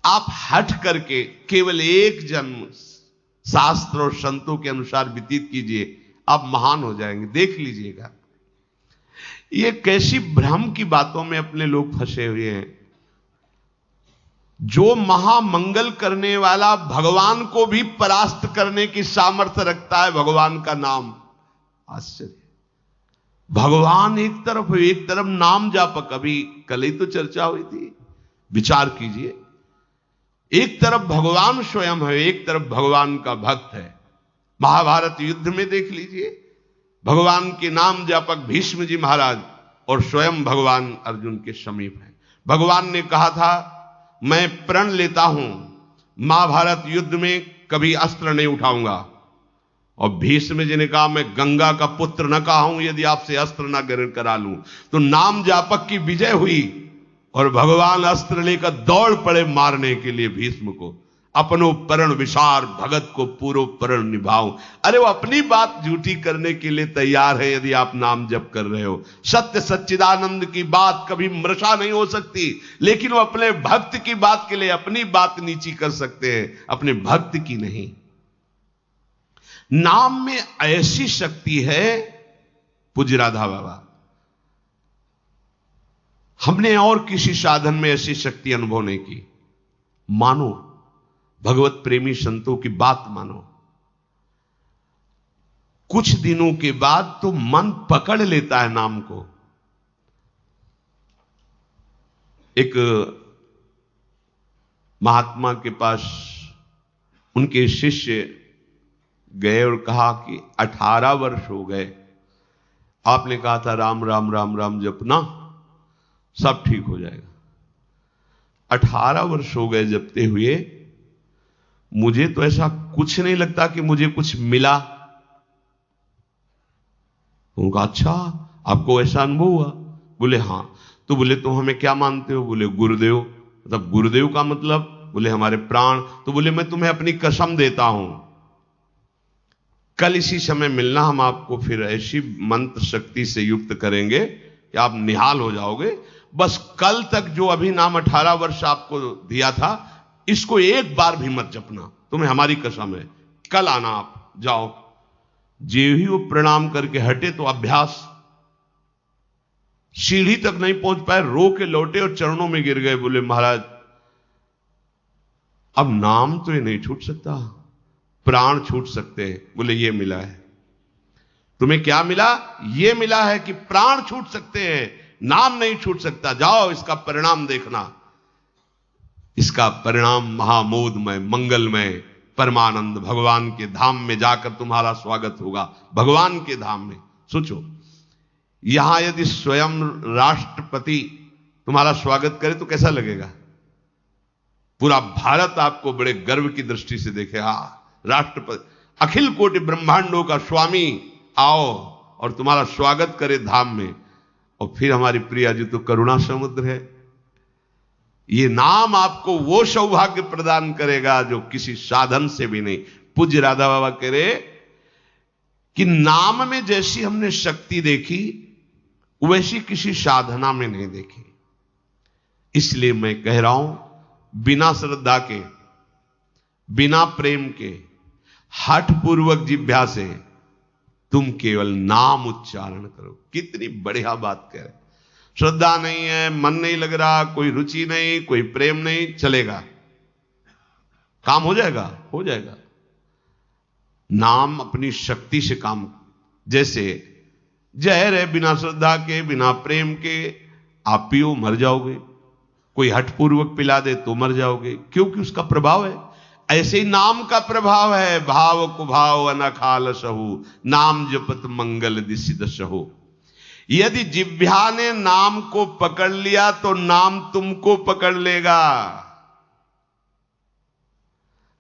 आप हट करके केवल एक जन्म शास्त्र और संतों के अनुसार व्यतीत कीजिए, आप महान हो जाएंगे, देख लीजिएगा। ये कैसी भ्रम की बातों में अपने लोग फंसे हुए हैं। जो महामंगल करने वाला भगवान को भी परास्त करने की सामर्थ्य रखता है, भगवान का नाम। आश्चर्य, भगवान एक तरफ नाम जापक। अभी कल ही तो चर्चा हुई थी, विचार कीजिए। एक तरफ भगवान स्वयं है, एक तरफ भगवान का भक्त है। महाभारत युद्ध में देख लीजिए, भगवान के नाम जापक भीष्म जी महाराज और स्वयं भगवान अर्जुन के समीप हैं। भगवान ने कहा था, मैं प्रण लेता हूं, महाभारत युद्ध में कभी अस्त्र नहीं उठाऊंगा। और भीष्म जी ने कहा, मैं गंगा का पुत्र न कहा हूं यदि आपसे अस्त्र न ग्रहण करा लूं। तो नाम जापक की विजय हुई और भगवान अस्त्र लेकर दौड़ पड़े मारने के लिए भीष्म को। अपनो परण विशार भगत को पूरो परण निभाऊं। अरे वो अपनी बात झूठी करने के लिए तैयार है यदि आप नाम जप कर रहे हो। सत्य सच्चिदानंद की बात कभी मृषा नहीं हो सकती, लेकिन वो अपने भक्त की बात के लिए अपनी बात नीची कर सकते हैं, अपने भक्त की नहीं। नाम में ऐसी शक्ति है, पूज्य राधा बाबा, हमने और किसी साधन में ऐसी शक्ति अनुभव नहीं की। मानो, भगवत प्रेमी संतों की बात मानो। कुछ दिनों के बाद तो मन पकड़ लेता है नाम को। एक महात्मा के पास उनके शिष्य गए और कहा कि 18 वर्ष हो गए, आपने कहा था राम राम राम राम जपना, सब ठीक हो जाएगा। 18 वर्ष हो गए जपते हुए, मुझे तो ऐसा कुछ नहीं लगता कि मुझे कुछ मिला। उनका, अच्छा आपको ऐसा अनुभव हुआ? बोले हां। तो बोले तो हमें क्या मानते हो? बोले गुरुदेव। मतलब गुरुदेव का मतलब? बोले हमारे प्राण। तो बोले मैं तुम्हें अपनी कसम देता हूं, कल इसी समय मिलना, हम आपको फिर ऐसी मंत्र शक्ति से युक्त करेंगे कि आप निहाल हो जाओगे। बस कल तक जो अभी नाम 18 वर्ष आपको दिया था, इसको एक बार भी मत जपना, तुम्हें हमारी कसम है। कल आना, आप जाओ। जे ही वो प्रणाम करके हटे तो अभ्यास, सीढ़ी तक नहीं पहुंच पाए, रो के लौटे और चरणों में गिर गए। बोले महाराज अब नाम तो ये नहीं छूट सकता, प्राण छूट सकते हैं। बोले ये मिला है। तुम्हें क्या मिला? ये मिला है कि प्राण छूट सकते हैं, नाम नहीं छूट सकता। जाओ इसका परिणाम देखना। इसका परिणाम महामोदमय, मंगलमय, परमानंद भगवान के धाम में जाकर तुम्हारा स्वागत होगा। भगवान के धाम में सोचो, यहां यदि स्वयं राष्ट्रपति तुम्हारा स्वागत करे तो कैसा लगेगा? पूरा भारत आपको बड़े गर्व की दृष्टि से देखे। राष्ट्रपति, अखिल कोटि ब्रह्मांडों का स्वामी आओ और तुम्हारा स्वागत करे धाम में। और फिर हमारी प्रिया जी तो करुणा समुद्र है। ये नाम आपको वो सौभाग्य प्रदान करेगा जो किसी साधन से भी नहीं। पूज्य राधा बाबा कह रहे कि नाम में जैसी हमने शक्ति देखी, वैसी किसी साधना में नहीं देखी। इसलिए मैं कह रहा हूं, बिना श्रद्धा के, बिना प्रेम के, हठ पूर्वक जिह्वा से तुम केवल नाम उच्चारण करो। कितनी बढ़िया बात कह रहे। श्रद्धा नहीं है, मन नहीं लग रहा, कोई रुचि नहीं, कोई प्रेम नहीं, चलेगा, काम हो जाएगा, हो जाएगा। नाम अपनी शक्ति से काम, जैसे जहर है, बिना श्रद्धा के, बिना प्रेम के आप पियो मर जाओगे। कोई हठपूर्वक पिला दे तो मर जाओगे, क्योंकि उसका प्रभाव है। ऐसे ही नाम का प्रभाव है। भाव कुभाव अनखाल सहु, नाम जपत मंगल दिसि दसहु। यदि जिह्वा ने नाम को पकड़ लिया तो नाम तुमको पकड़ लेगा।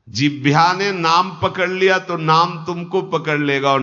जिह्वा ने नाम पकड़ लिया तो नाम तुमको पकड़ लेगा। और